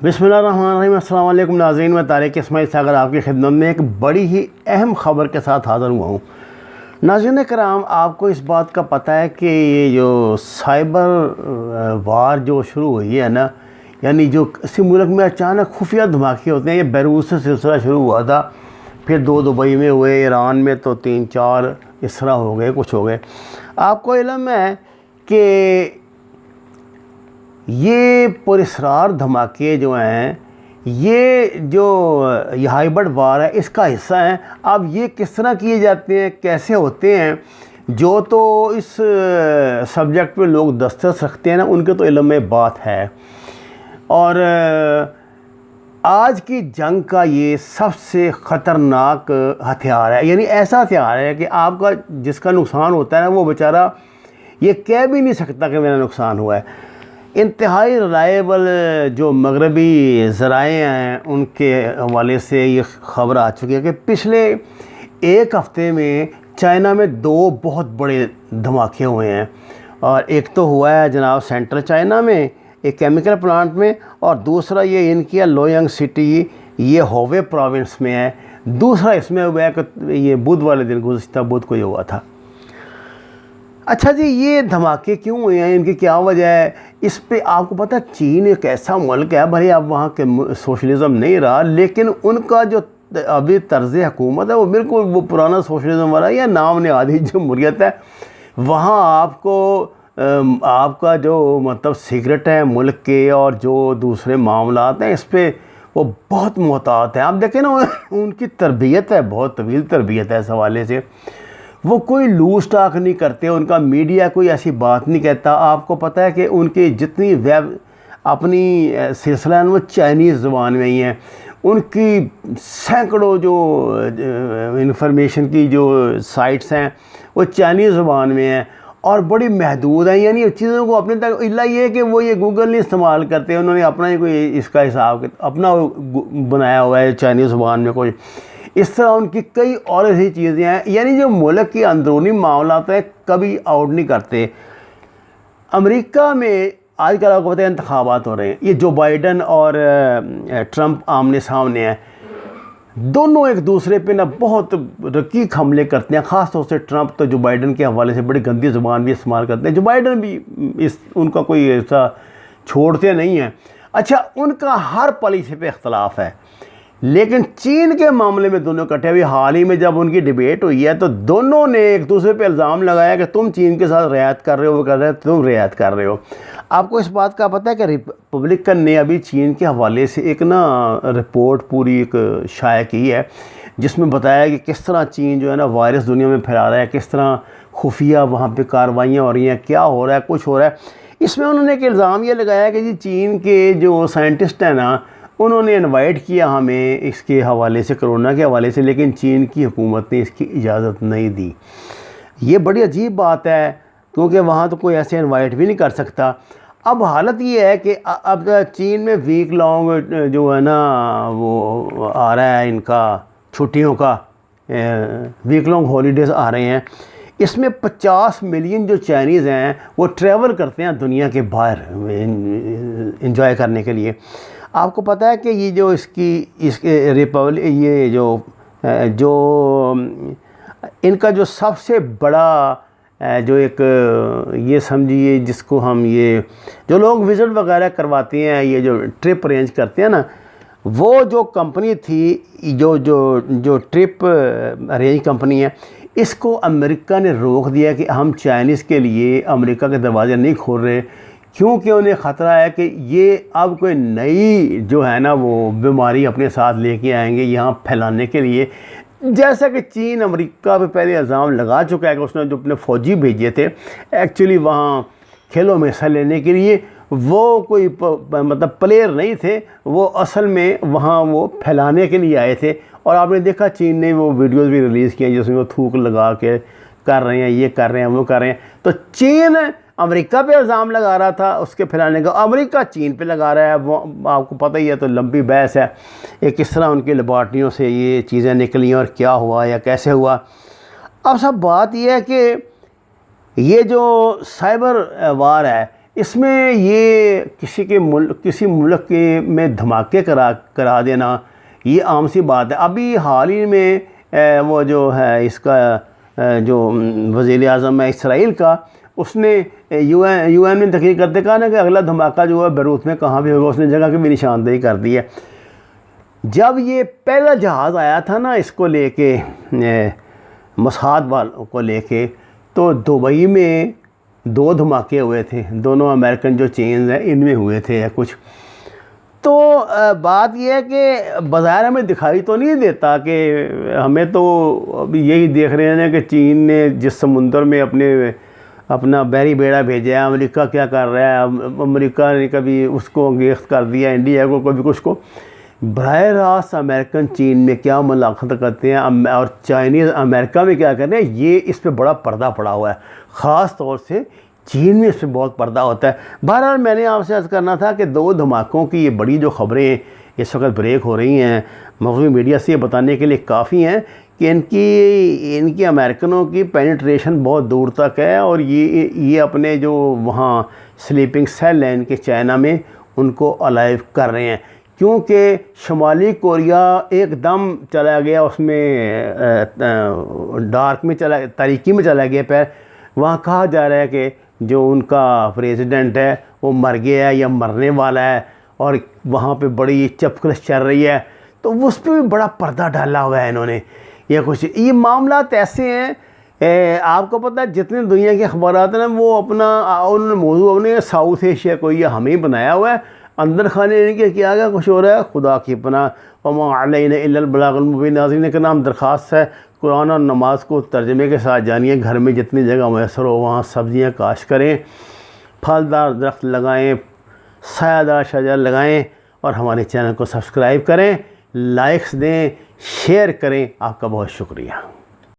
बिस्मिल्लाहिर्रहमानिर्रहीम। अस्सलाम वालेकुम नाज़रीन, मैं तारिक इस्माइल सागर आपकी खिदमत में एक बड़ी ही अहम ख़बर के साथ हाज़िर हुआ हूँ। नाज़रीन कराम, आपको इस बात का पता है कि ये जो साइबर वार जो शुरू हुई है ना, यानी जो किसी मुल्क में अचानक खुफिया धमाके होते हैं, ये बैरूत से सिलसिला शुरू हुआ था, फिर 2 दुबई में हुए, ईरान में तो 3-4 इस तरह हो गए, कुछ हो गए। आपको इल्म है कि ये पुरस्रार धमाके जो हैं, ये जो हाइब्रिड वार है इसका हिस्सा हैं। अब ये किस तरह किए जाते हैं, कैसे होते हैं, जो तो इस सब्जेक्ट पे लोग दस्तरस रखते हैं ना, उनके तो इल्म में बात है। और आज की जंग का ये सबसे ख़तरनाक हथियार है, यानी ऐसा हथियार है कि आपका जिसका नुकसान होता है ना, वो बेचारा ये कह भी नहीं सकता कि मेरा नुकसान हुआ है। इंतहाई रिलायबल जो मगरबी ज़राए हैं, उनके हवाले से ये ख़बर आ चुकी है कि पिछले एक हफ़्ते में चाइना में 2 बहुत बड़े धमाके हुए हैं। और एक तो हुआ है जनाब सेंट्रल चाइना में एक केमिकल प्लांट में, और दूसरा ये इनकी लोयांग सिटी, ये होवे प्रोविंस में है। दूसरा इसमें हुआ है कि ये बुध वाले दिन, गुज़िश्ता बुध को ये हुआ था। अच्छा जी, ये धमाके क्यों हुए हैं, इनकी क्या वजह है? इस पे आपको पता है, चीन एक ऐसा मुल्क है, भले अब वहाँ के सोशलिज़म नहीं रहा, लेकिन उनका जो अभी तर्ज़ हुकूमत है वो बिल्कुल वो पुराना सोशलिज़म वाला, या नाम नहादी जमहूरियत है। वहाँ आपको आपका जो मतलब सीक्रेट है मुल्क के और जो दूसरे मामलात हैं, इस पर वो बहुत मोहतात है। आप देखें ना, उनकी तरबियत है, बहुत तवील तरबियत है इस हवाले से। वो कोई लूज टाक नहीं करते, उनका मीडिया कोई ऐसी बात नहीं कहता। आपको पता है कि उनकी जितनी वेब अपनी सिलसिला है वो चाइनीज़ ज़ुबान में ही है। उनकी सैकड़ों जो इंफॉर्मेशन की जो साइट्स हैं वो चाइनीज़ ज़ुबान में है और बड़ी महदूद हैं, यानी चीज़ों को अपने तक। इल्ला ये है कि वो ये गूगल नहीं इस्तेमाल करते, उन्होंने अपना ही कोई इसका हिसाब अपना बनाया हुआ है चाइनीज़ ज़ुबान में कोई। इस तरह उनकी कई और ऐसी चीज़ें हैं, यानी जो मुल्क की अंदरूनी मामलात हैं कभी आउट नहीं करते। अमेरिका में आजकल आपको पता है इंतखाबात हो रहे हैं, ये जो बाइडन और ट्रंप आमने सामने हैं। दोनों एक दूसरे पे ना बहुत रकीक हमले करते हैं, ख़ास तौर से ट्रंप तो जो बाइडन के हवाले से बड़ी गंदी ज़ुबान भी इस्तेमाल करते हैं। जो बाइडन भी उनका कोई ऐसा छोड़ते नहीं हैं। अच्छा, उनका हर पॉलिसी पे इख्तलाफ है, लेकिन चीन के मामले में दोनों इकट्ठे। अभी हाल ही में जब उनकी डिबेट हुई है तो दोनों ने एक दूसरे पे इल्ज़ाम लगाया कि तुम चीन के साथ रियायत कर रहे हो, वो कर रहे हो, तुम रियायत कर रहे हो। आपको इस बात का पता है कि रिपब्लिकन ने अभी चीन के हवाले से एक ना रिपोर्ट पूरी एक शाया की है, जिसमें बताया कि किस तरह चीन जो है ना वायरस दुनिया में फैला रहा है, किस तरह खुफिया वहाँ पर कार्रवाइयाँ हो रही हैं, क्या हो रहा है, कुछ हो रहा है। इसमें उन्होंने एक इल्ज़ाम ये लगाया कि जी चीन के जो साइंटिस्ट हैं ना, उन्होंने इनवाइट किया हमें इसके हवाले से, कोरोना के हवाले से, लेकिन चीन की हुकूमत ने इसकी इजाज़त नहीं दी। ये बड़ी अजीब बात है, क्योंकि वहाँ तो कोई ऐसे इनवाइट भी नहीं कर सकता। अब हालत ये है कि अब चीन में वीक लॉन्ग जो है ना वो आ रहा है, इनका छुट्टियों का वीक लॉन्ग हॉलीडेज़ आ रहे हैं। इसमें 50 मिलियन जो चाइनीज़ हैं वो ट्रैवल करते हैं दुनिया के बाहर इंजॉय करने के लिए। आपको पता है कि ये जो इसके रिपब्लिक, ये जो इनका जो सबसे बड़ा जो एक ये समझिए, जिसको हम ये जो लोग विज़िट वगैरह करवाते हैं, ये जो ट्रिप अरेंज करते हैं ना, वो जो कंपनी थी, जो ट्रिप अरेंज कंपनी है, इसको अमेरिका ने रोक दिया कि हम चाइनीज़ के लिए अमेरिका के दरवाज़े नहीं खोल रहे, क्योंकि उन्हें ख़तरा है कि ये अब कोई नई जो है ना वो बीमारी अपने साथ लेके आएंगे यहाँ फैलाने के लिए। जैसा कि चीन अमेरिका पे पहले इल्ज़ाम लगा चुका है कि उसने जो अपने फ़ौजी भेजे थे एक्चुअली वहाँ खेलों में हिस्सा लेने के लिए, वो कोई मतलब प्लेयर नहीं थे, वो असल में वहाँ वो फैलाने के लिए आए थे। और आपने देखा चीन ने वो वीडियोज़ भी रिलीज़ किए जिसमें वो थूक लगा के कर रहे हैं, ये कर रहे हैं, वो कर रहे हैं। तो चीन अमेरिका पे इल्ज़ाम लगा रहा था उसके फैलाने का, अमेरिका चीन पे लगा रहा है। वो आपको पता ही है, तो लंबी बहस है एक किस तरह उनकी लेबॉर्ट्रियों से ये चीज़ें निकली और क्या हुआ या कैसे हुआ। अब सब बात यह है कि ये जो साइबर वार है इसमें ये किसी मुल्क के में धमाके करा देना ये आम सी बात है। अभी हाल ही में वो जो है इसका जो वज़ीर आज़म है इसराइल का, उसने यूएन में तहकीक करते कहा ना कि अगला धमाका जो है बैरूत में कहाँ भी होगा, उसने जगह की भी निशानदेही कर दी है। जब ये पहला जहाज़ आया था ना इसको लेके, मसाद वालों को लेके, तो दुबई में 2 धमाके हुए थे, दोनों अमेरिकन जो चेन्स हैं इनमें हुए थे या कुछ। तो बात यह है कि बाज़ार हमें दिखाई तो नहीं देता कि हमें तो अभी यही देख रहे हैं कि चीन ने जिस समुंदर में अपना बहरी बेड़ा भेजा है, अमेरिका क्या कर रहा है, अमेरिका ने कभी उसको अंगेख्त कर दिया इंडिया को, कभी कुछ को। बराह रास्त अमेरिकन चीन में क्या मुलाकात करते हैं और चाइनीज़ अमेरिका में क्या कर रहे हैं, ये इस पर बड़ा पर्दा पड़ा हुआ है। ख़ास तौर से चीन में इस पर बहुत पर्दा होता है। बहरहाल मैंने आपसे अर्ज़ करना था कि 2 धमाकों की ये बड़ी जो ख़बरें इस वक्त ब्रेक हो रही हैं मग़रबी मीडिया से, ये बताने के लिए काफ़ी हैं कि इनकी अमेरिकनों की पेनिट्रेशन बहुत दूर तक है और ये अपने जो वहाँ स्लीपिंग सेल हैं इनके चाइना में, उनको अलाइव कर रहे हैं। क्योंकि शुमाली कोरिया एकदम चला गया उसमें डार्क में तारीकी में चला गया पैर। वहाँ कहा जा रहा है कि जो उनका प्रेसिडेंट है वो मर गया है या मरने वाला है और वहाँ पे बड़ी चपकलश चल रही है, तो उस पर भी बड़ा पर्दा डाला हुआ है इन्होंने। ये मामला ऐसे हैं, आपको पता है जितने दुनिया के अखबारात हैं वो उन्होंने मौजूद अपने साउथ एशिया को ये हमें बनाया हुआ है, अंदर खाने इनके क्या क्या कुछ हो रहा है, खुदा की पनाह। वमा अलैना इल्लल बलागुल मुबीन। नाज़रीन के नाम दरख्वास्त है, कुरान और नमाज को तर्जमे के साथ जानिए, घर में जितनी जगह मैसर हो वहाँ सब्ज़ियाँ काश करें, फलदार दरख्त लगाएं, सायादार शजर लगाएं और हमारे चैनल को सब्सक्राइब करें, लाइक्स दें, शेयर करें। आपका बहुत शुक्रिया।